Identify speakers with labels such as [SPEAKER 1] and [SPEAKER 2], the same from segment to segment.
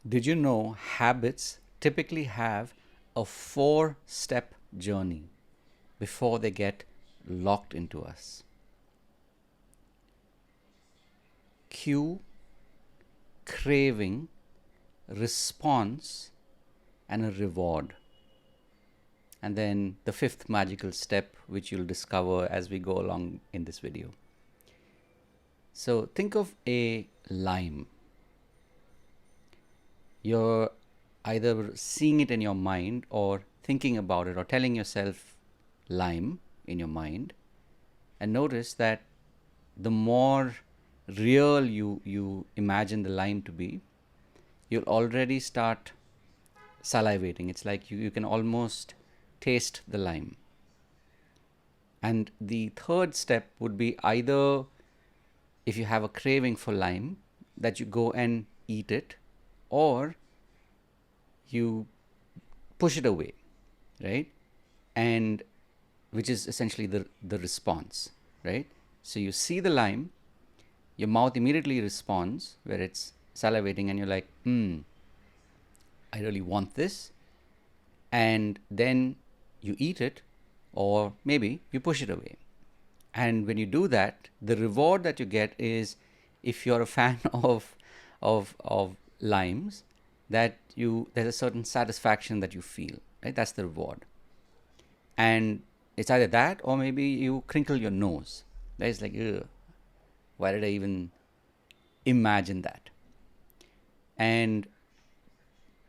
[SPEAKER 1] Did you know habits typically have a 4-step journey before they get locked into us? Cue, craving, response, and a reward. And then the fifth magical step, which you'll discover as we go along in this video. So think of a lime. You're either seeing it in your mind or thinking about it or telling yourself lime in your mind. And notice that the more real you imagine the lime to be, you'll already start salivating. It's like you can almost taste the lime. And the third step would be either, if you have a craving for lime, that you go and eat it, or you push it away, right? And which is essentially the response, right? So you see the lime, your mouth immediately responds where it's salivating, and you're like, I really want this. And then you eat it, or maybe you push it away. And when you do that, the reward that you get is, if you're a fan of limes, that there's a certain satisfaction that you feel, right? That's the reward. And it's either that, or maybe you crinkle your nose. Right? It's like, ugh, why did I even imagine that? And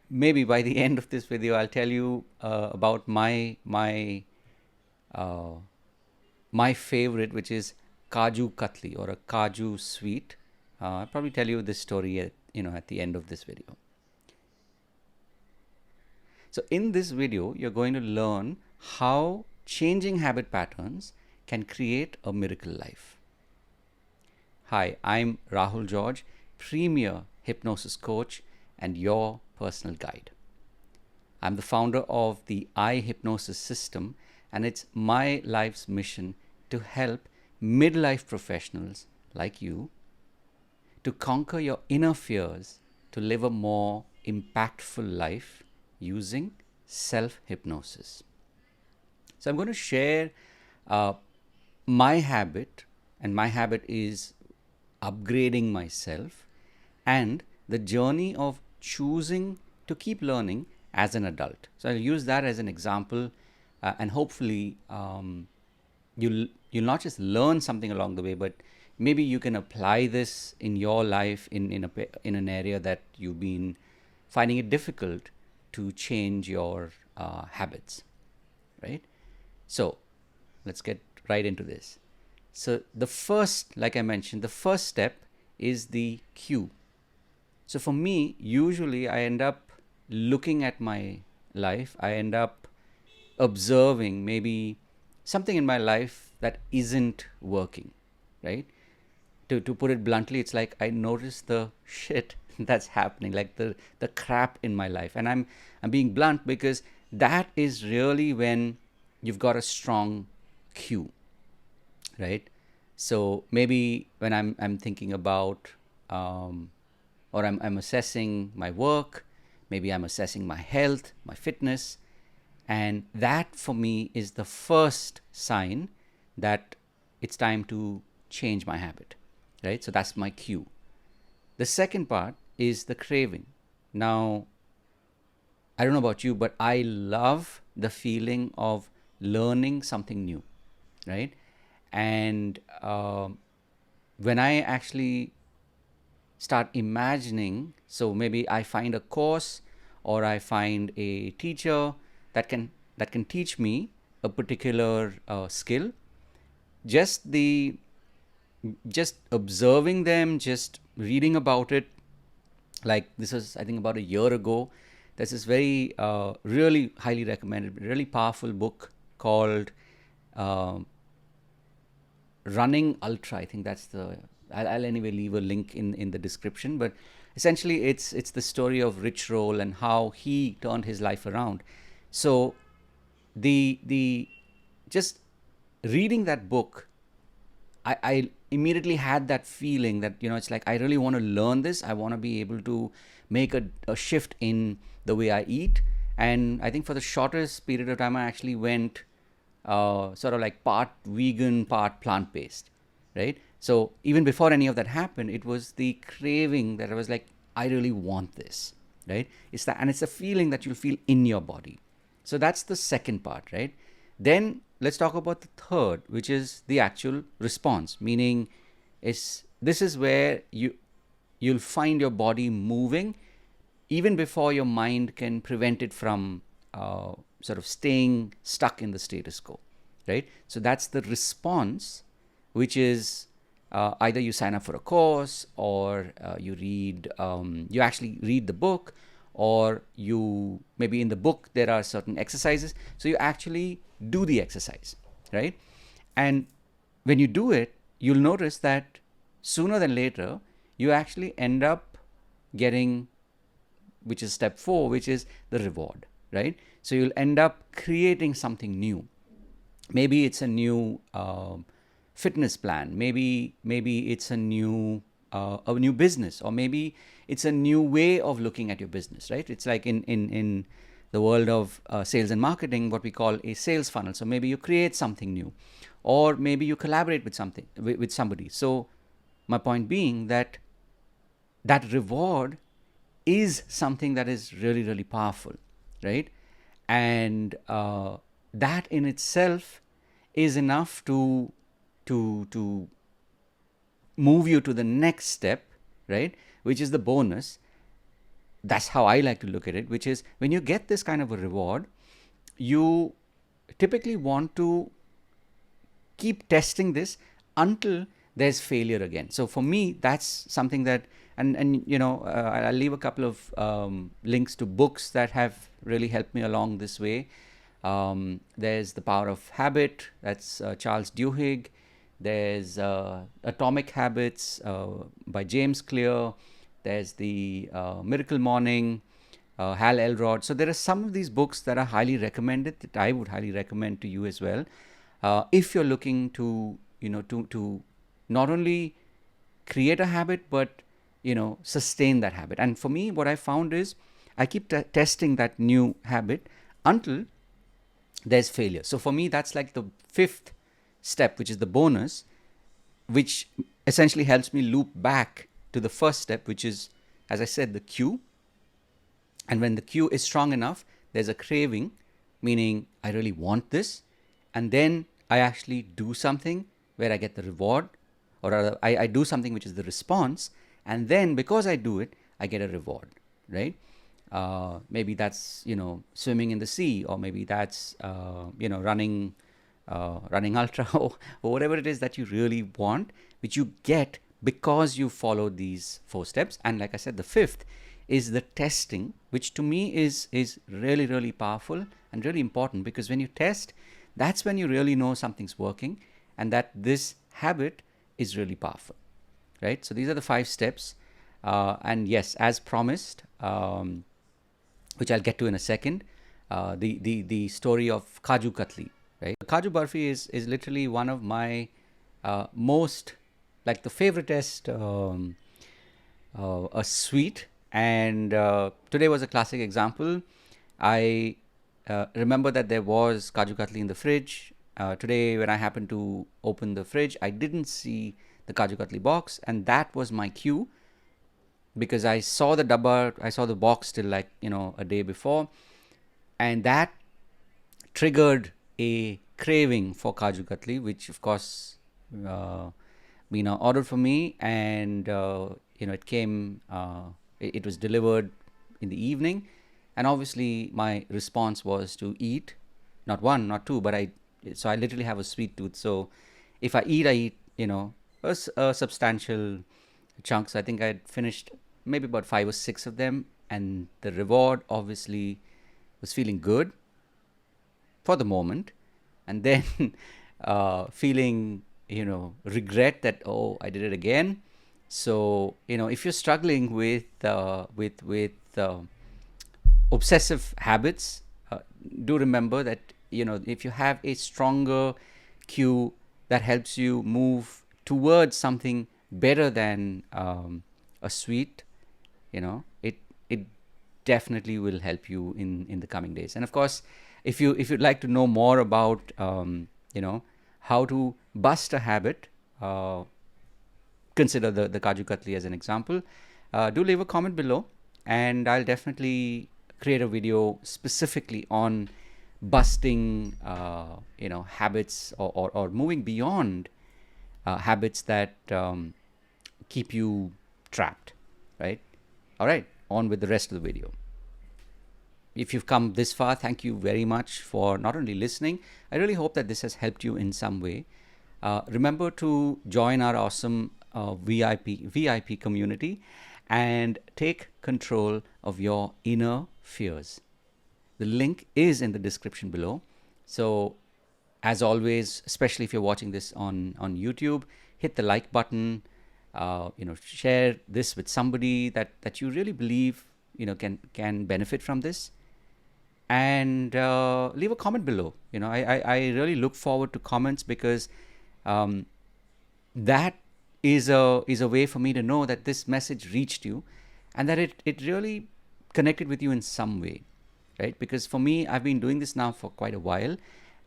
[SPEAKER 1] maybe by the end of this video, I'll tell you about uh, my favorite, which is Kaju Katli, or a Kaju sweet. I'll probably tell you this story at the end of this video. So in this video, you're going to learn how changing habit patterns can create a miracle life. Hi, I'm Rahul George, premier hypnosis coach and your personal guide. I'm the founder of the iHypnosis system, and it's my life's mission to help midlife professionals like you to conquer your inner fears, to live a more impactful life using self-hypnosis. So I'm going to share my habit, and my habit is upgrading myself, and the journey of choosing to keep learning as an adult. So I'll use that as an example, and hopefully you'll not just learn something along the way, but maybe you can apply this in your life in an area that you've been finding it difficult to change your habits, right? So let's get right into this. So the first, like I mentioned, the first step is the cue. So for me, usually I end up looking at my life. I end up observing maybe something in my life that isn't working, right? To put it bluntly, it's like I notice the shit that's happening, like the crap in my life. And I'm being blunt because that is really when you've got a strong cue, right? So maybe when I'm thinking about or I'm assessing my work, maybe I'm assessing my health, my fitness, and that for me is the first sign that it's time to change my habit, right? So that's my cue. The second part is the craving. Now, I don't know about you, but I love the feeling of learning something new, right? And when I actually start imagining, so maybe I find a course or I find a teacher that can teach me a particular skill, just observing them, just reading about it. Like, this is, I think, about a year ago. There's this very really highly recommended, really powerful book called Running Ultra. I think that's the, I'll anyway leave a link in the description. But essentially, it's the story of Rich Roll and how he turned his life around. So the just reading that book, I immediately had that feeling that, it's like, I really want to learn this. I want to be able to make a shift in the way I eat. And I think for the shortest period of time, I actually went sort of like part vegan, part plant based, right? So even before any of that happened, it was the craving that I was like, I really want this, right? It's that, and it's a feeling that you'll feel in your body. So that's the second part, right? Then let's talk about the third, which is the actual response, meaning this is where you'll find your body moving even before your mind can prevent it from sort of staying stuck in the status quo, right? So that's the response, which is either you sign up for a course, or you actually read the book, or you maybe in the book there are certain exercises, so you actually do the exercise, right? And when you do it, you'll notice that sooner than later you actually end up getting, which is step 4, which is the reward, right? So you'll end up creating something new. Maybe it's a new fitness plan. Maybe it's a new business, or maybe it's a new way of looking at your business, right? It's like in the world of sales and marketing, what we call a sales funnel. So maybe you create something new, or maybe you collaborate with somebody. So my point being that reward is something that is really, really powerful, right? And that in itself is enough to move you to the next step, right? Which is the bonus. That's how I like to look at it, which is when you get this kind of a reward, you typically want to keep testing this until there's failure again. So for me, that's something that, and you know, I'll leave a couple of links to books that have really helped me along this way. There's The Power of Habit, that's Charles Duhigg. There's Atomic Habits by James Clear. There's the Miracle Morning, Hal Elrod. So there are some of these books that are highly recommended, that I would highly recommend to you as well. If you're looking to, to not only create a habit, but, sustain that habit. And for me, what I found is I keep testing that new habit until there's failure. So for me, that's like the 5th step, which is the bonus, which essentially helps me loop back to the first step, which is, as I said, the cue. And when the cue is strong enough, there's a craving, meaning I really want this. And then I actually do something where I get the reward, or rather, I do something which is the response. And then because I do it, I get a reward, right? Maybe that's, swimming in the sea, or maybe that's, running ultra, or whatever it is that you really want, which you get because you followed these 4 steps. And like I said, the 5th is the testing, which to me is really, really powerful and really important, because when you test, that's when you really know something's working and that this habit is really powerful, right? So these are the 5 steps. And yes, as promised, which I'll get to in a second, the story of Kaju Katli, right? Kaju Barfi is literally one of my most, like the favoriteest a sweet. And today was a classic example. I remember that there was Kaju Katli in the fridge. Today, when I happened to open the fridge, I didn't see the Kaju Katli box, and that was my cue, because I saw the dabba, I saw the box till like, a day before, and that triggered a craving for Kaju Katli, which of course been ordered for me, and it came, it was delivered in the evening, and obviously my response was to eat, not 1, not 2, but I literally have a sweet tooth. So if I eat, a substantial chunk. So I think I'd finished maybe about 5 or 6 of them, and the reward obviously was feeling good for the moment, and then feeling, regret that, oh, I did it again. So, if you're struggling with obsessive habits, do remember that, if you have a stronger cue that helps you move towards something better than a sweet, it definitely will help you in the coming days. And of course, if you'd like to know more about how to bust a habit, consider the Kaju Katli as an example. Do leave a comment below, and I'll definitely create a video specifically on busting habits, or moving beyond habits that keep you trapped, right? All right, on with the rest of the video. If you've come this far, thank you very much for not only listening. I really hope that this has helped you in some way. Remember to join our awesome VIP community and take control of your inner fears. The link is in the description below. So, as always, especially if you're watching this on YouTube, hit the like button. Share this with somebody that you really believe can benefit from this, and leave a comment below. I really look forward to comments, because that is a way for me to know that this message reached you, and that it really connected with you in some way, right? Because for me, I've been doing this now for quite a while,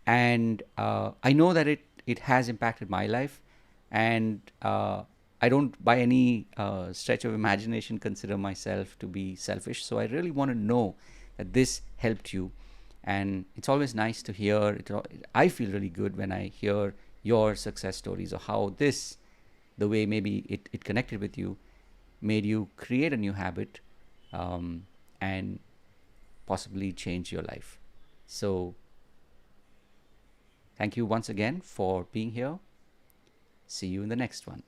[SPEAKER 1] and I know that it has impacted my life, and I don't by any stretch of imagination consider myself to be selfish. So I really want to know that this helped you, and it's always nice to hear it. I feel really good when I hear your success stories, or how the way maybe it connected with you, made you create a new habit, and possibly change your life. So thank you once again for being here. See you in the next one.